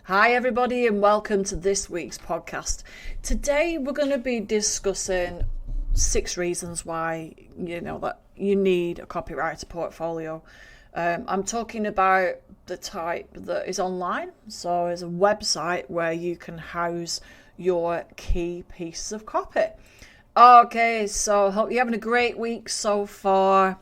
Hi everybody and welcome to this week's podcast. Today we're going to be discussing 6 reasons why that you need a copywriter portfolio. I'm talking about the type that is online, so it's a website where you can house your key pieces of copy. Okay, so hope you're having a great week so far.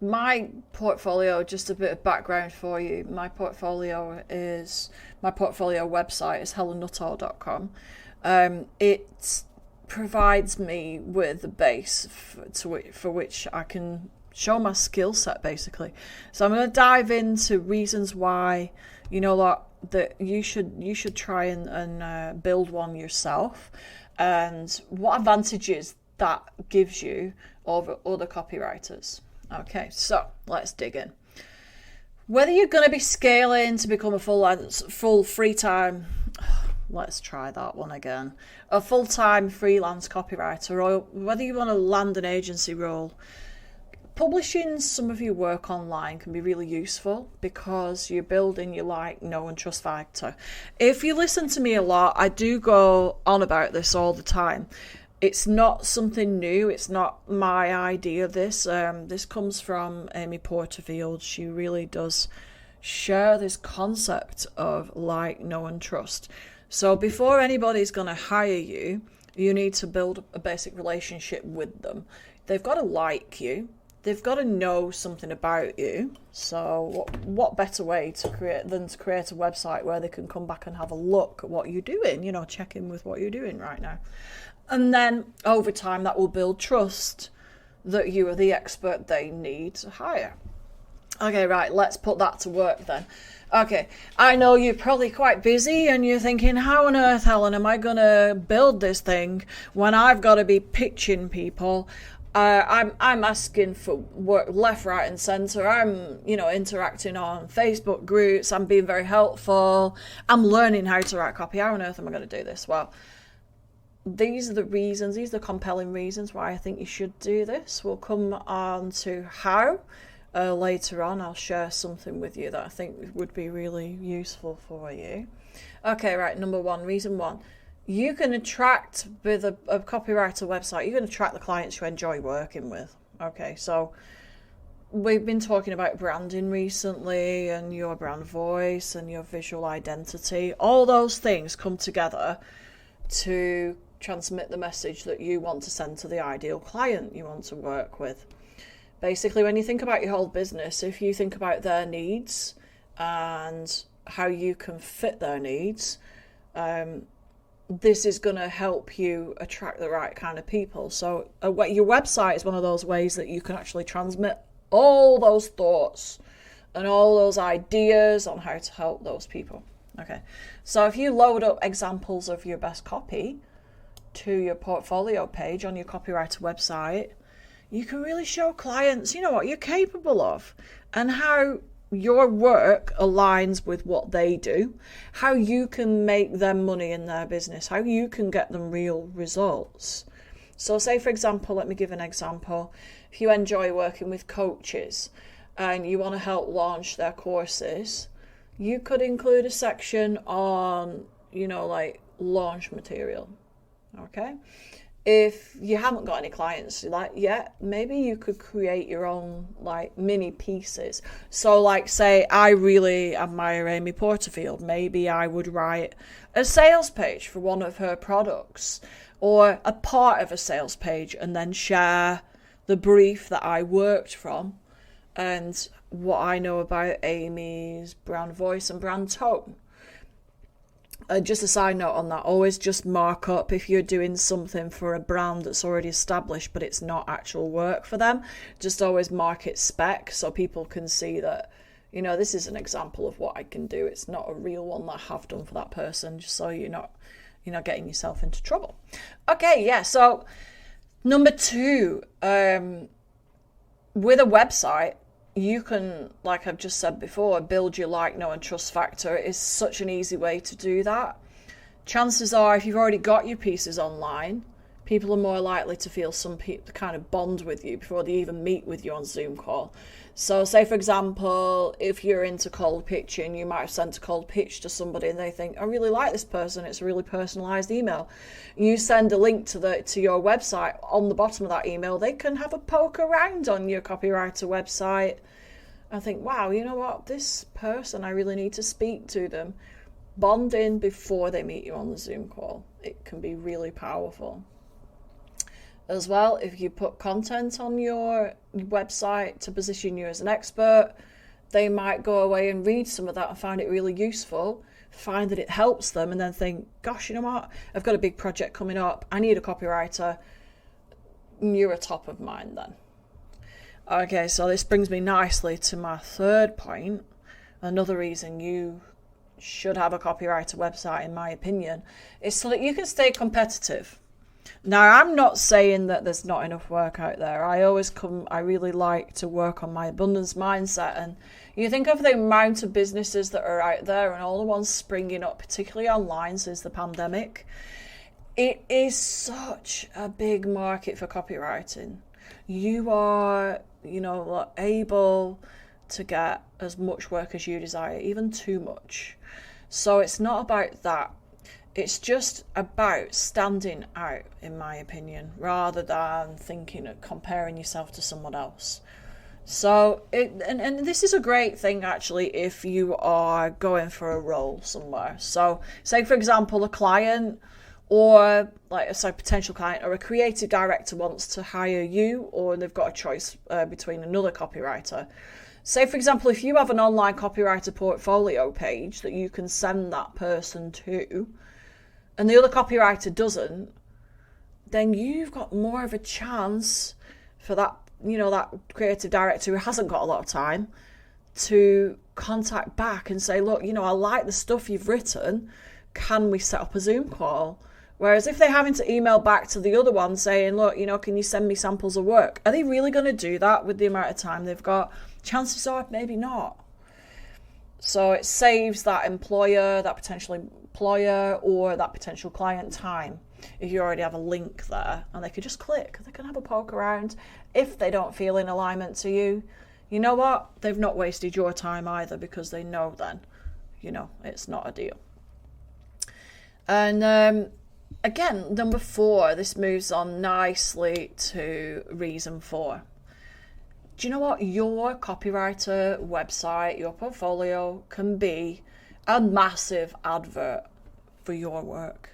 My portfolio, just a bit of background for you. My portfolio website is hellonuttall.com. It provides me with the base for which I can show my skill set, basically. So I'm going to dive into reasons why that you should try and build one yourself, and what advantages that gives you over other copywriters. Okay, so let's dig in. Whether you're going to be scaling to become a full free-time, let's try that one again, a full-time freelance copywriter, or whether you want to land an agency role, publishing some of your work online can be really useful because you're building your like, know and trust factor. If you listen to me a lot, I do go on about this all the time. It's not something new. It's not my idea. This comes from Amy Porterfield. She really does share this concept of like, know, and trust. So before anybody's going to hire you, you need to build a basic relationship with them. They've got to like you. They've got to know something about you. So what better way to create a website where they can come back and have a look at what you're doing, check in with what you're doing right now. And then over time, that will build trust that you are the expert they need to hire. Okay, right, let's put that to work then. Okay, I know you're probably quite busy and you're thinking, how on earth, Helen, am I going to build this thing when I've got to be pitching people? I'm asking for work left, right, and centre. I'm, interacting on Facebook groups. I'm being very helpful. I'm learning how to write copy. How on earth am I going to do this? Well, these are the compelling reasons why I think you should do this. We'll come on to how later on. I'll share something with you that I think would be really useful for you. Okay, right, reason one. You can attract, with a copywriter website, you can attract the clients you enjoy working with. Okay, so we've been talking about branding recently and your brand voice and your visual identity. All those things come together to transmit the message that you want to send to the ideal client you want to work with. Basically, when you think about your whole business, if you think about their needs and how you can fit their needs, this is going to help you attract the right kind of people. So your website is one of those ways that you can actually transmit all those thoughts and all those ideas on how to help those people. Okay, so if you load up examples of your best copy to your portfolio page on your copywriter website, you can really show clients, what you're capable of and how your work aligns with what they do, how you can make them money in their business, how you can get them real results. So say, for example, let me give an example. If you enjoy working with coaches and you want to help launch their courses, you could include a section on, launch material. Okay. If you haven't got any clients yet, maybe you could create your own mini pieces. So say I really admire Amy Porterfield. Maybe I would write a sales page for one of her products or a part of a sales page and then share the brief that I worked from and what I know about Amy's brand voice and brand tone. Just a side note on that, always just mark up if you're doing something for a brand that's already established but it's not actual work for them. Just always mark it spec so people can see that, this is an example of what I can do. It's not a real one that I have done for that person, just so you're not getting yourself into trouble. Okay, yeah, so number 2, with a website, you can, like I've just said before, build your like, know, and trust factor. It is such an easy way to do that. Chances are, if you've already got your pieces online, People are more likely to feel some kind of bond with you before they even meet with you on Zoom call. So say, for example, if you're into cold pitching, you might have sent a cold pitch to somebody and they think, I really like this person, it's a really personalised email. You send a link to your website. On the bottom of that email, they can have a poke around on your copywriter website and think, wow, you know what, this person, I really need to speak to them. Bond in before they meet you on the Zoom call. It can be really powerful. As well, if you put content on your website to position you as an expert, they might go away and read some of that and find it really useful, find that it helps them, and then think, gosh, you know what, I've got a big project coming up, I need a copywriter. You're a top of mind then. Okay, so this brings me nicely to my third point. Another reason you should have a copywriter website, in my opinion, is so that you can stay competitive. Now, I'm not saying that there's not enough work out there. I really like to work on my abundance mindset. And you think of the amount of businesses that are out there and all the ones springing up, particularly online since the pandemic. It is such a big market for copywriting. You are, able to get as much work as you desire, even too much. So it's not about that. It's just about standing out, in my opinion, rather than thinking of comparing yourself to someone else. So, and this is a great thing, actually, if you are going for a role somewhere. So, say, for example, a client or a potential client or a creative director wants to hire you, or they've got a choice between another copywriter. Say, for example, if you have an online copywriter portfolio page that you can send that person to, and the other copywriter doesn't, then you've got more of a chance for that, that creative director who hasn't got a lot of time to contact back and say, look, I like the stuff you've written. Can we set up a Zoom call? Whereas if they're having to email back to the other one saying, look, can you send me samples of work? Are they really going to do that with the amount of time they've got? Chances are maybe not. So it saves that potential employer or that potential client time if you already have a link there and they could just click. They can have a poke around. If they don't feel in alignment to you, you know what? They've not wasted your time either, because they know then, it's not a deal. And again, number 4, this moves on nicely to reason 4. Do you know what? Your copywriter website, your portfolio can be a massive advert for your work.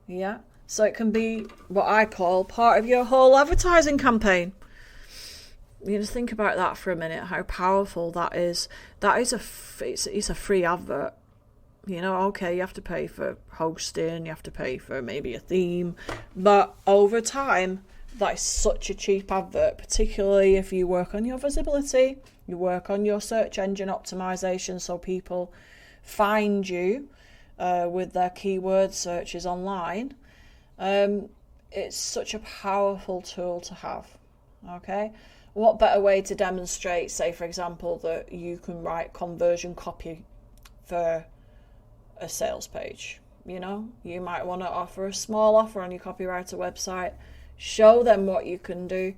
Yeah? So it can be what I call part of your whole advertising campaign. You just think about that for a minute, how powerful that is. It's a free advert. Okay, you have to pay for hosting, you have to pay for maybe a theme, but over time, that is such a cheap advert, particularly if you work on your visibility, you work on your search engine optimization so people find you with their keyword searches online. It's such a powerful tool to have. Okay, what better way to demonstrate, say, for example, that you can write conversion copy for a sales page? You might want to offer a small offer on your copywriter website. Show them what you can do.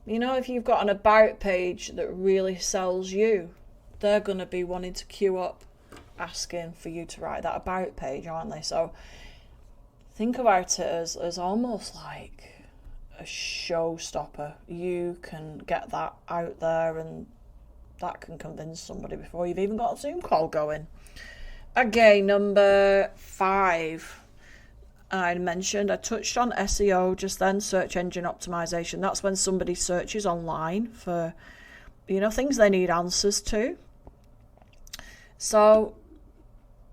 If you've got an about page that really sells you, they're going to be wanting to queue up asking for you to write that about page, aren't they? So think about it as almost like a showstopper. You can get that out there and that can convince somebody before you've even got a Zoom call going. Again, number 5. I touched on SEO just then, search engine optimization. That's when somebody searches online for, things they need answers to. So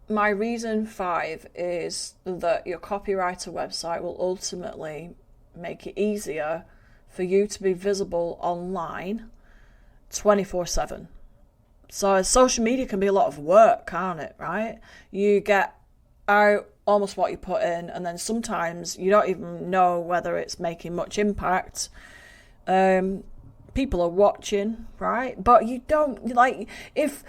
my reason 5 is that your copywriter website will ultimately make it easier for you to be visible online 24/7. So social media can be a lot of work, can't it, right? You get out almost what you put in, and then sometimes you don't even know whether it's making much impact. People are watching, right? But you don't, if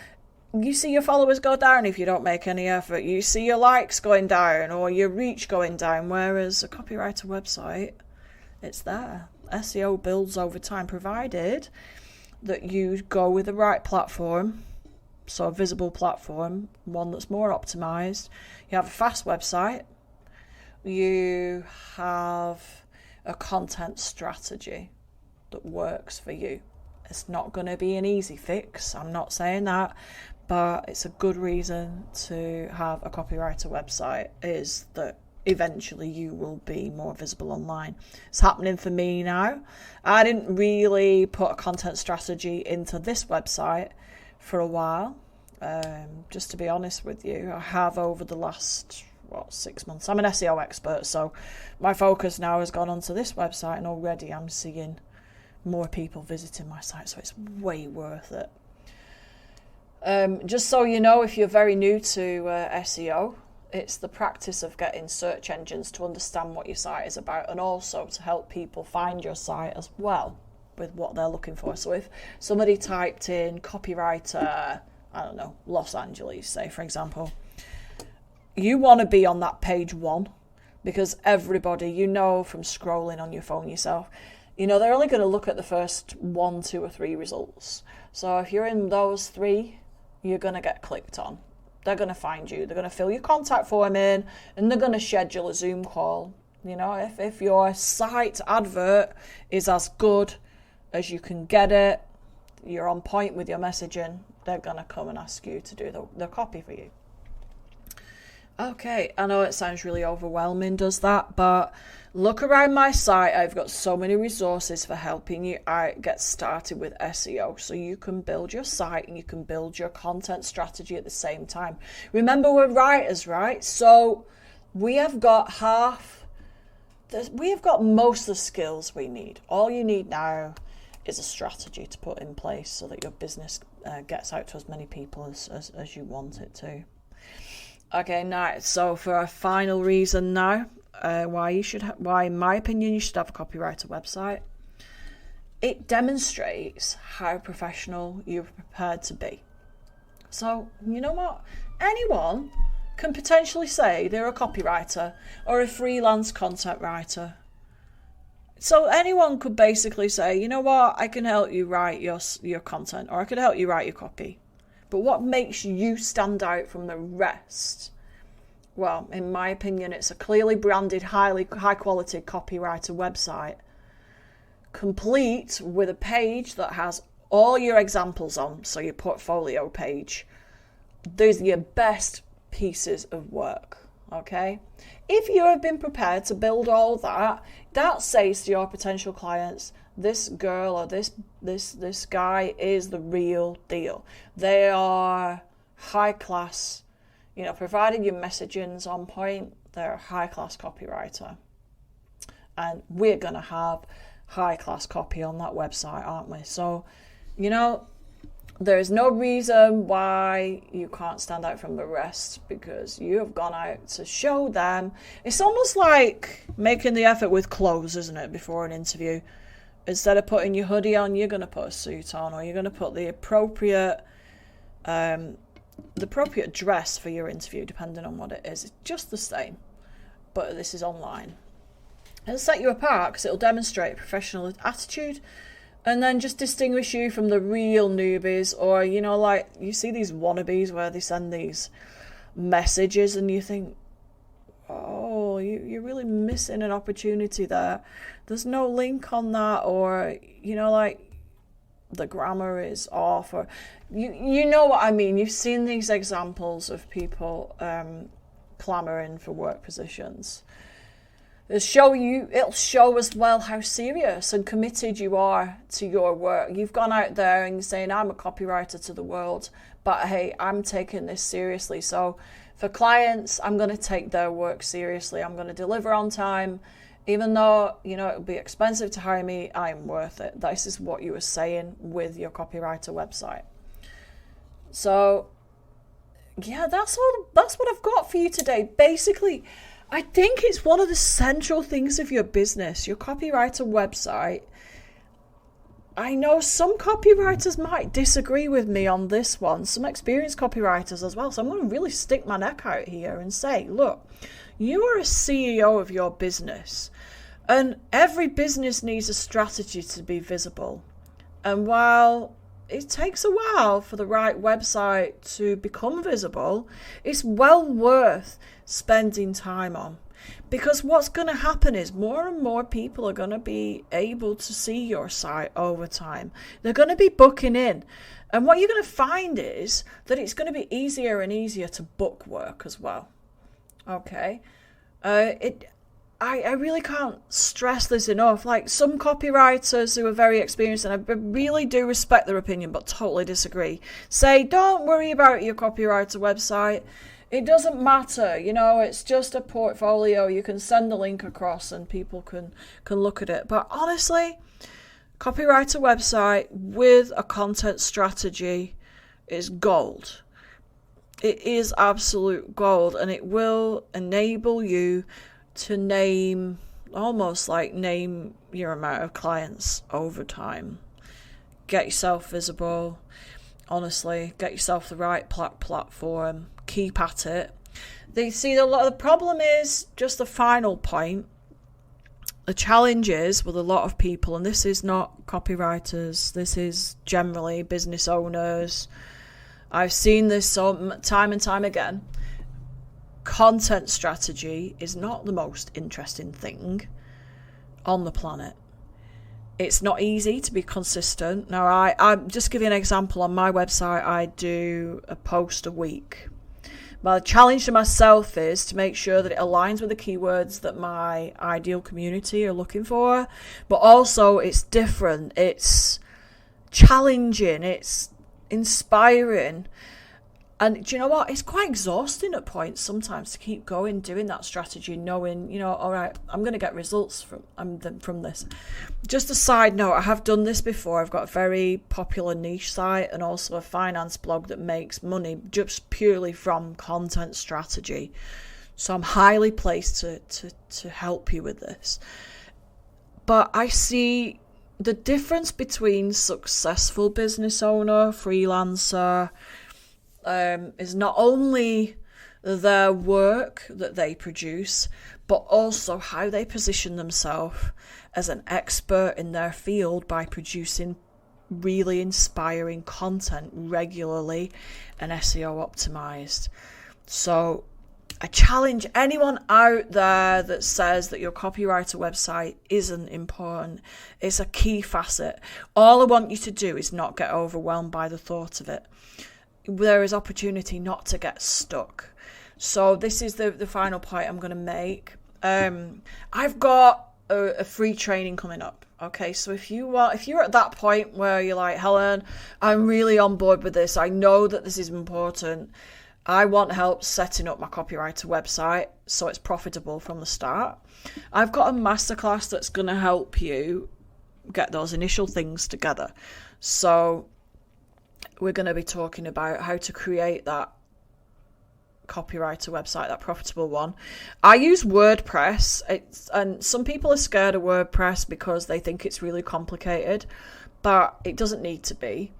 you see your followers go down if you don't make any effort. You see your likes going down or your reach going down. Whereas a copywriter website, it's there. SEO builds over time, provided that you go with the right platform. So a visible platform, one that's more optimized. You have a fast website. You have a content strategy that works for you. It's not going to be an easy fix. I'm not saying that, but it's a good reason to have a copywriter website, is that eventually you will be more visible online. It's happening for me now. I didn't really put a content strategy into this website for a while. Just to be honest with you, I have over the last 6 months. I'm an SEO expert, so my focus now has gone onto this website, and already I'm seeing more people visiting my site, so it's way worth it. Just so you know, if you're very new to SEO, it's the practice of getting search engines to understand what your site is about, and also to help people find your site as well with what they're looking for. So if somebody typed in copywriter, I don't know, Los Angeles, say, for example, you want to be on that page 1, because everybody, you know from scrolling on your phone yourself, you know, they're only going to look at the first 1, 2 or 3 results. So if you're in those 3, you're going to get clicked on. They're going to find you. They're going to fill your contact form in, and they're going to schedule a Zoom call. You know, if your site advert is as good as you can get it, you're on point with your messaging, they're going to come and ask you to do the copy for you. Okay, I know it sounds really overwhelming, does that? But look around my site. I've got so many resources for helping you get started with SEO, so you can build your site and you can build your content strategy at the same time. Remember, we're writers, right? So we have got most of the skills we need. All you need now is a strategy to put in place so that your business gets out to as many people as you want it to. Okay, now, so for a final reason now, why in my opinion you should have a copywriter website, it demonstrates how professional you're prepared to be. So, you know what? Anyone can potentially say they're a copywriter or a freelance content writer. So anyone could basically say, you know what, I can help you write your content, or I can help you write your copy. But what makes you stand out from the rest? Well, in my opinion, it's a clearly branded, high quality copywriter website, complete with a page that has all your examples on, so your portfolio page. Those are your best pieces of work, okay? If you have been prepared to build all that, that says to your potential clients, this girl or this guy is the real deal. They are high class, you know, provided your messaging's on point, they're a high class copywriter. And we're going to have high class copy on that website, aren't we? So, you know, there's no reason why you can't stand out from the rest, because you have gone out to show them. It's almost like making the effort with clothes, isn't it, before an interview? Instead of putting your hoodie on, you're going to put a suit on, or you're going to put the appropriate dress for your interview, depending on what it is. It's just the same, but this is online. It'll set you apart because it'll demonstrate professional attitude, and then just distinguish you from the real newbies. Or, you know, like you see these wannabes where they send these messages and you think, oh, you're really missing an opportunity there. There's no link on that, or, you know, like the grammar is off, or you know what I mean. You've seen these examples of people clamoring for work positions. It'll show as well how serious and committed you are to your work. You've gone out there and you're saying, I'm a copywriter to the world, but hey, I'm taking this seriously. So for clients, I'm going to take their work seriously. I'm going to deliver on time. Even though, you know, it would be expensive to hire me, I'm worth it. This is what you were saying with your copywriter website. So yeah, that's what I've got for you today. Basically, I think it's one of the central things of your business. Your copywriter website I know some copywriters might disagree with me on this one, some experienced copywriters as well. So I'm going to really stick my neck out here and say, look, you are a CEO of your business, and every business needs a strategy to be visible. And while it takes a while for the right website to become visible, it's well worth spending time on. Because what's going to happen is more and more people are going to be able to see your site over time. They're going to be booking in. And what you're going to find is that it's going to be easier and easier to book work as well. Okay? I really can't stress this enough. Like, some copywriters who are very experienced, and I really do respect their opinion, but totally disagree, say, don't worry about your copywriter website. It doesn't matter, it's just a portfolio. You can send the link across and people can look at it. But honestly, copywriter website with a content strategy is gold. It is absolute gold, and it will enable you to name your amount of clients over time. Get yourself visible. Honestly, get yourself the right platform. Keep at it. The problem is just the final point. The challenge is with a lot of people, and this is not copywriters, this is generally business owners. I've seen this time and time again. Content strategy is not the most interesting thing on the planet. It's not easy to be consistent. Now, I'm just give you an example. On my website, I do a post a week. My challenge to myself is to make sure that it aligns with the keywords that my ideal community are looking for, but also it's different, it's challenging, it's inspiring. And do you know what? It's quite exhausting at points sometimes to keep going, doing that strategy, knowing, all right, I'm going to get results from this. Just a side note, I have done this before. I've got a very popular niche site and also a finance blog that makes money just purely from content strategy. So I'm highly placed to help you with this. But I see the difference between successful business owner, freelancer, is not only their work that they produce, but also how they position themselves as an expert in their field by producing really inspiring content regularly and SEO optimized. So I challenge anyone out there that says that your copywriter website isn't important. It's a key facet. All I want you to do is not get overwhelmed by the thought of it. There is opportunity not to get stuck. So this is the final point I'm going to make. I've got a free training coming up. Okay, so if you're at that point where you're like, Helen, I'm really on board with this. I know that this is important. I want help setting up my copywriter website so it's profitable from the start. I've got a masterclass that's going to help you get those initial things together. So we're going to be talking about how to create that copywriter website, that profitable one. I use WordPress, and some people are scared of WordPress because they think it's really complicated, but it doesn't need to be.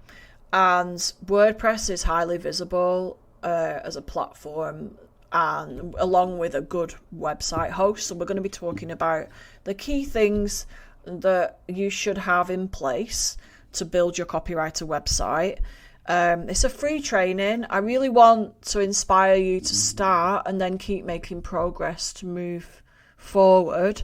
And WordPress is highly visible as a platform, and along with a good website host. So we're going to be talking about the key things that you should have in place to build your copywriter website. It's a free training. I really want to inspire you to start and then keep making progress to move forward.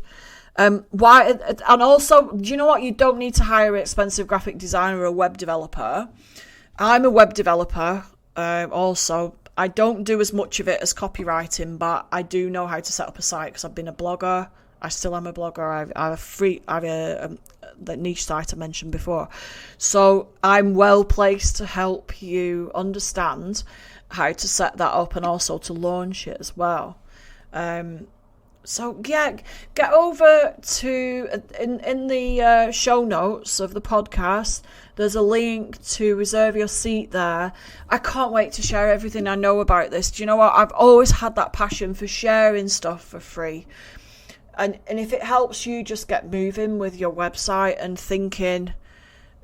And also, do you know what? You don't need to hire an expensive graphic designer or a web developer. I'm a web developer. Also, I don't do as much of it as copywriting, but I do know how to set up a site because I've been a blogger. I still am a blogger. I have the niche site I mentioned before. So I'm well placed to help you understand how to set that up and also to launch it as well. So yeah, get over to, in the show notes of the podcast, there's a link to reserve your seat there. I can't wait to share everything I know about this. Do you know what? I've always had that passion for sharing stuff for free. And if it helps you just get moving with your website and thinking,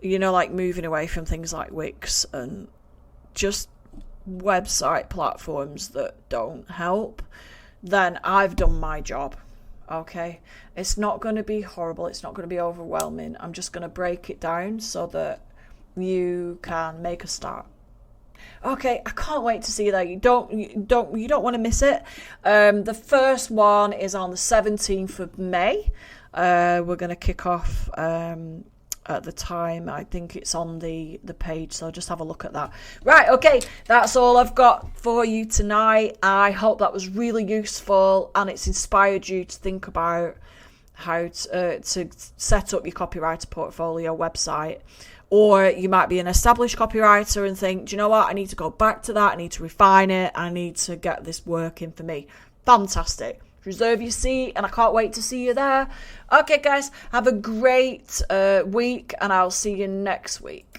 like moving away from things like Wix and just website platforms that don't help, then I've done my job. Okay, it's not going to be horrible, it's not going to be overwhelming. I'm just going to break it down so that you can make a start. Okay, I can't wait to see that. You don't want to miss it. The first one is on the 17th of May. We're going to kick off at the time. I think it's on the page, so just have a look at that. Right, okay, that's all I've got for you tonight. I hope that was really useful and it's inspired you to think about how to set up your copywriter portfolio website. Or you might be an established copywriter and think, do you know what, I need to go back to that, I need to refine it, I need to get this working for me. Fantastic. Reserve your seat, and I can't wait to see you there. Okay, guys, have a great week, and I'll see you next week.